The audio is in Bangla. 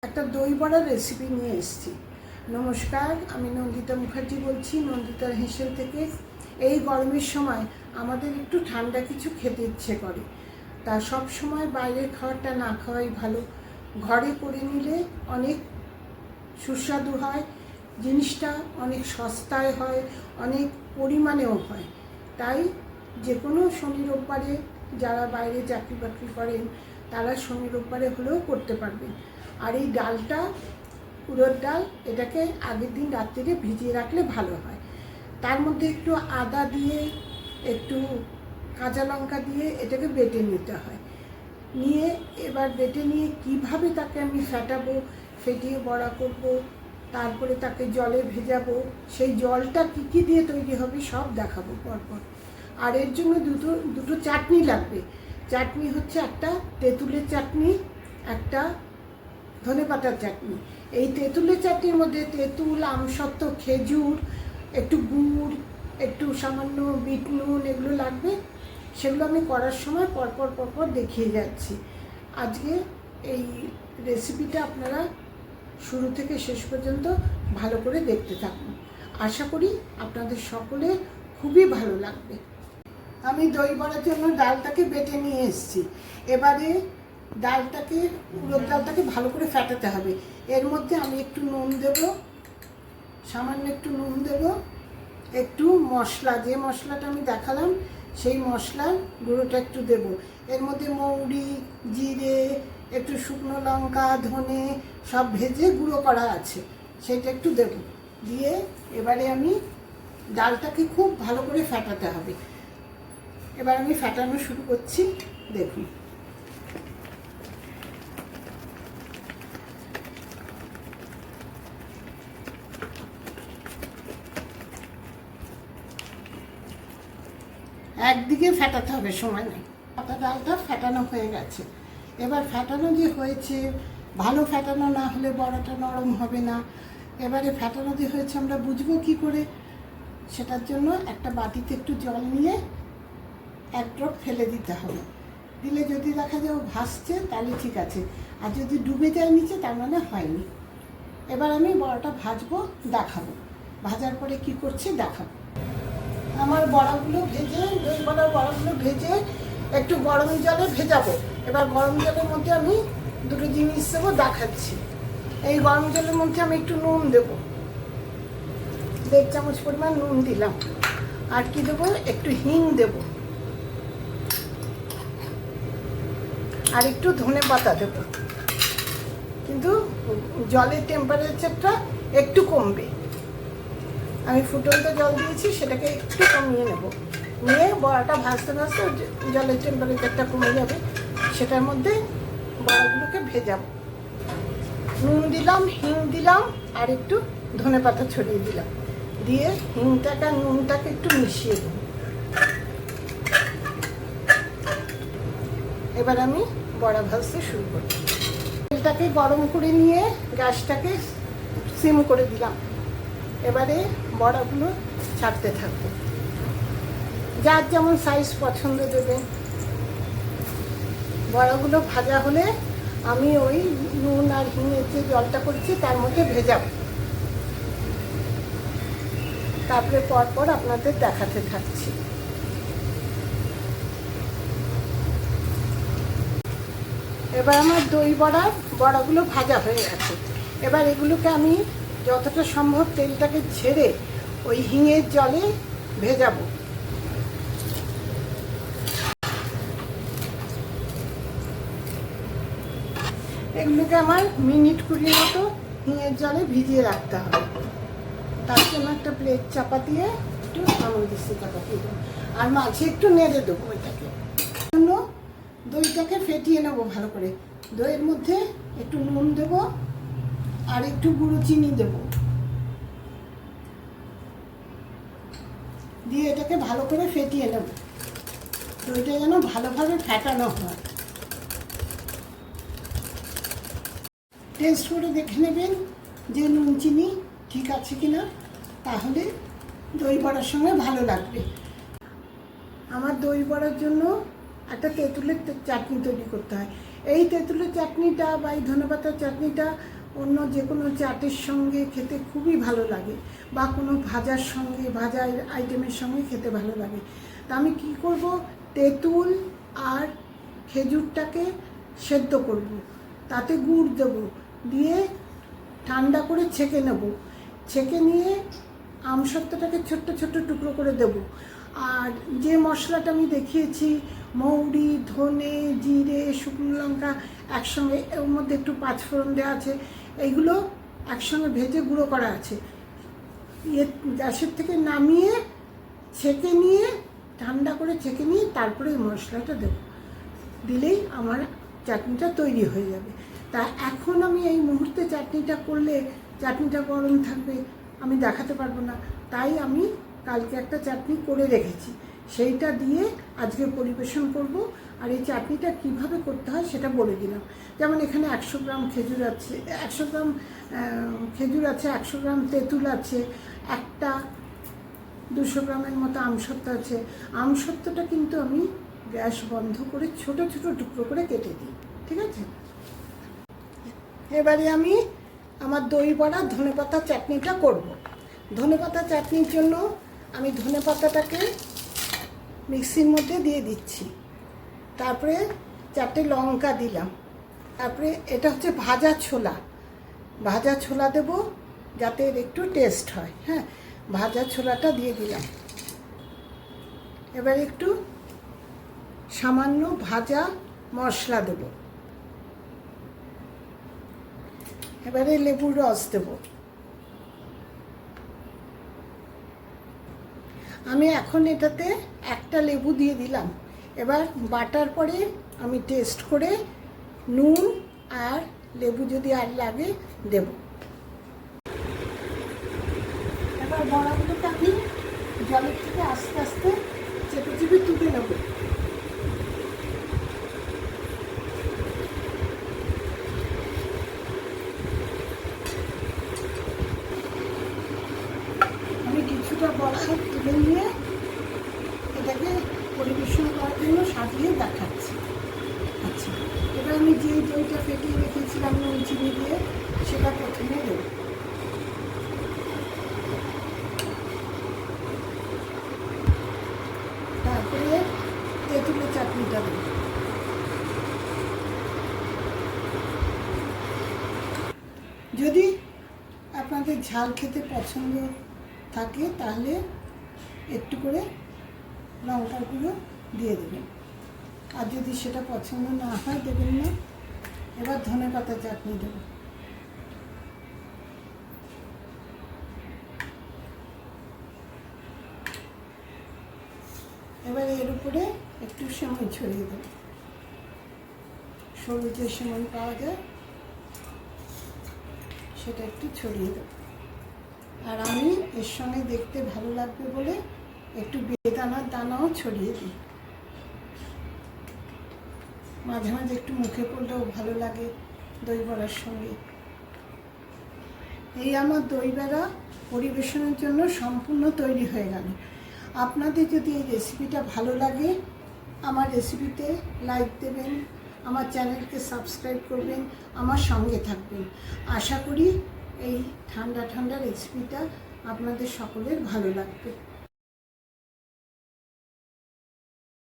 একটা দই বড়ার রেসিপি নিয়ে এসেছি। নমস্কার, আমি নন্দিতা মুখার্জি বলছি, নন্দিতার হেঁসেল থেকে। এই গরমের সময় আমাদের একটু ঠান্ডা কিছু খেতে ইচ্ছে করে, তা সব সময় বাইরের খাবারটা না খাওয়াই ভালো। ঘরে করে নিলে অনেক সুস্বাদু হয়, জিনিসটা অনেক সস্তায় হয়, অনেক পরিমাণেও হয়। তাই যে কোনো শনি রোববারে যারা বাইরে চাকরি বাকরি করেন তারা শনি রোববারে হলেও করতে পারবেন। আর এই ডালটা, উড়োর ডাল, এটাকে আগের দিন রাত্রিরে ভিজিয়ে রাখলে ভালো হয়। তার মধ্যে একটু আদা দিয়ে, একটু কাঁচা লঙ্কা দিয়ে এটাকে বেটে নিতে হয়। নিয়ে এবার বেটে নিয়ে কিভাবে তাকে আমি ফেটাবো, ফেটিয়ে বড়া করব, তারপরে তাকে জলে ভেজাবো, সেই জলটা কী কী দিয়ে তৈরি হবে সব দেখাবো পরপর। আর এর জন্য দুটো চাটনি লাগবে। চাটনি হচ্ছে একটা তেঁতুলের চাটনি, একটা ধনেপাতার চাটনি। এই তেঁতুলের চাটনির মধ্যে তেঁতুল, আমসত্ত্ব, খেজুর, একটু গুড়, একটু সামান্য বিট নুন, এগুলো লাগবে। সেগুলো আমি করার সময় পরপর দেখিয়ে যাচ্ছি। আজকে এই রেসিপিটা আপনারা শুরু থেকে শেষ পর্যন্ত ভালো করে দেখতে থাকুন। আশা করি আপনাদের সকলের খুবই ভালো লাগবে। আমি দই বড়ার জন্য ডালটাকে বেটে নিয়ে এসেছি। এবারে ডালটাকে, উড়োর ডালটাকে ভালো করে ফেটাতে হবে। এর মধ্যে আমি একটু নুন দেব, সামান্য একটু নুন দেব, একটু মশলা, যে মশলাটা আমি দেখালাম সেই মশলার গুঁড়োটা একটু দেব। এর মধ্যে মৌরি, জিরে, একটু শুকনো লঙ্কা, ধনে সব ভেজে গুঁড়ো করা আছে, সেটা একটু দেব। দিয়ে এবারে আমি ডালটাকে খুব ভালো করে ফেটাতে হবে। এবার আমি ফেটানো শুরু করছি, দেখুন। একদিকে ফেটাতে হবে, সময় নেই। পাতা ডালটা ফেটানো হয়ে গেছে। এবার ফেটানো যে হয়েছে, ভালো ফেটানো না হলে বড়াটা নরম হবে না। এবারে ফেটানো যে হয়েছে আমরা বুঝবো কি করে? সেটার জন্য একটা বাটিতে একটু জল নিয়ে এক ড্রপ ফেলে দিতে হবে। দিলে যদি দেখা যায় ও ভাসছে তাহলে ঠিক আছে, আর যদি ডুবে যায় নিচে তার মানে হয়নি। এবার আমি বড়াটা ভাজবো, দেখাবো। ভাজার পরে কি করছি দেখাবো। আমার বড়াগুলো ভেজে, দই বড়ার বড়াগুলো ভেজে একটু গরম জলে ভেজাবো। এবার গরম জলের মধ্যে আমি দুটো জিনিস দেবো, দেখাচ্ছি। এই গরম জলের মধ্যে আমি একটু নুন দেবো, 1.5 চামচ পরিমাণ নুন দিলাম। আর কি দেবো, একটু হিং দেবো, আর একটু ধনে পাতা দেবো। কিন্তু জলের টেম্পারেচারটা একটু কমবে। আমি ফুটন্ত জল দিয়েছি, সেটাকে একটু কমিয়ে নেব। নিয়ে বড়াটা ভাজতে ভাজতে জলের টেম্পারেচারটা কমে যাবে, সেটার মধ্যে বড়াগুলোকে ভেজাবো। নুন দিলাম, হিং দিলাম, আর একটু ধনে পাতা ছড়িয়ে দিলাম। দিয়ে হিংটাকে আর নুনটাকে একটু মিশিয়ে দেব। এবার আমি বড়া ভাজতে শুরু করি। তেলটাকে গরম করে নিয়ে গ্যাসটাকে সিম করে দিলাম। এবারে বড়াগুলো ছাড়তে থাকবো, যার যেমন সাইজ পছন্দ দেবেন। বড়াগুলো ভাজা হলে আমি ওই নুন আর হিঙের যে জলটা করেছি তার মধ্যে ভেজাবো। তারপরে পরপর আপনাদের দেখাতে থাকছি। এবার আমার দই বড়াগুলো ভাজা হয়ে গেছে। এবার এগুলোকে আমি যতটা সম্ভব তেলটাকে ছেড়ে ওই হিঙের জলে ভেজাবো। এগুলোকে আমার মিনিট 20 মতো হিঙের জলে ভিজিয়ে রাখতে হবে। তার জন্য একটা প্লেট চাপা দিয়ে একটু আমল দিচ্ছি, চাপা দিয়ে দেবো। আর মাঝে একটু নেড়ে দেবো এটাকে। জন্য দইটাকে ফেটিয়ে নেবো ভালো করে। দইয়ের মধ্যে একটু নুন দেবো আর একটু গুঁড়ো চিনি দেবো, দিয়ে এটাকে ভালো করে ফেটিয়ে নেব। দইটা যেন ভালোভাবে ফেটানো হয়। টেস্ট করে দেখে নেবেন যে নুন চিনি ঠিক আছে কিনা, তাহলে দই বড়ার সঙ্গে ভালো লাগবে। আমার দই বড়ার জন্য একটা তেঁতুলের চাটনি তৈরি করতে হয়। এই তেঁতুলের চাটনিটা বা এই ধনেপাতার চাটনিটা অন্য যে কোনো চাটের সঙ্গে খেতে খুবই ভালো লাগে, বা কোনো ভাজার সঙ্গে, ভাজা আইটেমের সঙ্গে খেতে ভালো লাগে। তা আমি কি করব, তেঁতুল আর খেজুরটাকে সেদ্ধ করব, তাতে গুড় দেবো, দিয়ে ঠান্ডা করে ছেঁকে নেব। ছেঁকে নিয়ে আমসত্ত্বটাকে ছোট্ট ছোট্ট টুকরো করে দেব। আর যে মশলাটা আমি দেখিয়েছি, মৌরি, ধনে, জিরে, শুকনো লঙ্কা একসঙ্গে, এর মধ্যে একটু পাঁচফোড়ন দেওয়া আছে, এইগুলো একসঙ্গে ভেজে গুঁড়ো করা আছে। গ্যাসের থেকে নামিয়ে ছেঁকে নিয়ে, ঠান্ডা করে ছেঁকে নিয়ে তারপরে এই মশলাটা দেবো, দিলেই আমার চাটনিটা তৈরি হয়ে যাবে। তা এখন আমি এই মুহূর্তে চাটনিটা করলে চাটনিটা গরম থাকবে, আমি দেখাতে পারবো না। তাই আমি কালকে একটা চাটনি করে রেখেছি, সেইটা দিয়ে আজকে পরিবেশন করব। আর এই চাটনিটা কিভাবে করতে হয় সেটা বলে দিলাম। যেমন এখানে 100 গ্রাম খেজুর আছে, 100 গ্রাম খেজুর আছে, 100 গ্রাম তেঁতুল আছে, একটা 200 গ্রামের মতো আমসত্ত্ব আছে। আমসত্ত্বটা কিন্তু আমি গ্যাস বন্ধ করে ছোট ছোট টুকরো করে কেটে দিই, ঠিক আছে? এবারে আমি আমার দই বড়া ধনেপাতা চাটনিটা করব। ধনেপাতা চাটনির জন্য আমি ধনেপাতাটাকে মিক্সির মধ্যে দিয়ে দিচ্ছি, তারপরে 4টে লঙ্কা দিলাম, তারপরে এটা হচ্ছে ভাজা ছোলা, ভাজা ছোলা দেব যাতে এর একটু টেস্ট হয়। হ্যাঁ, ভাজা ছোলাটা দিয়ে দিলাম। এবার একটু সামান্য ভাজা মশলা দেব। এবারে লেবুর রস দেব। আমি এখন এটাতে একটা লেবু দিয়ে দিলাম। এবার বাটার পরে আমি টেস্ট করে নুন আর লেবু যদি আর লাগে দেব। এবার বড়াগুলোকে আমি জলের থেকে আস্তে আস্তে চেপে চেপে তুলে নেব। আমি কিছুটা বড়া তুলে নিয়ে এটাকে পরিবেশন করার জন্য সাজিয়ে দেখাচ্ছি। আচ্ছা, এবার আমি যে দইটা ফেটিয়ে রেখেছিলাম নুন চিনি দিয়ে, সেটা প্রথমে দেব। তারপরে তেঁতুলের চাটনিটা দেব। যদি আপনাদের ঝাল খেতে পছন্দ থাকে তাহলে একটু করে লঙ্কার গুঁড়ো দিয়ে দেবেন, আর যদি সেটা পছন্দ না হয় দেবেন না। এবার ধনেপাতা চাটনি দেব। এবার এর উপরে একটু সেমাই ছড়িয়ে দেব, সরু যে সেমাই পাওয়া যায় সেটা একটু ছড়িয়ে দেব। আর আমি এর সঙ্গে দেখতে ভালো লাগবে বলে একটু বেদানার দানাও ছড়িয়ে দিই। মাঝে মাঝে একটু মুখে পড়লেও ভালো লাগে দই বড়ার সঙ্গে। এই আমার দই বড়া পরিবেশনের জন্য সম্পূর্ণ তৈরি হয়ে গেল। আপনাদের যদি এই রেসিপিটা ভালো লাগে, আমার রেসিপিতে লাইক দেবেন, আমার চ্যানেলকে সাবস্ক্রাইব করবেন, আমার সঙ্গে থাকবেন। আশা করি এই ঠান্ডা ঠান্ডা রেসিপিটা আপনাদের সকলের ভালো লাগবে।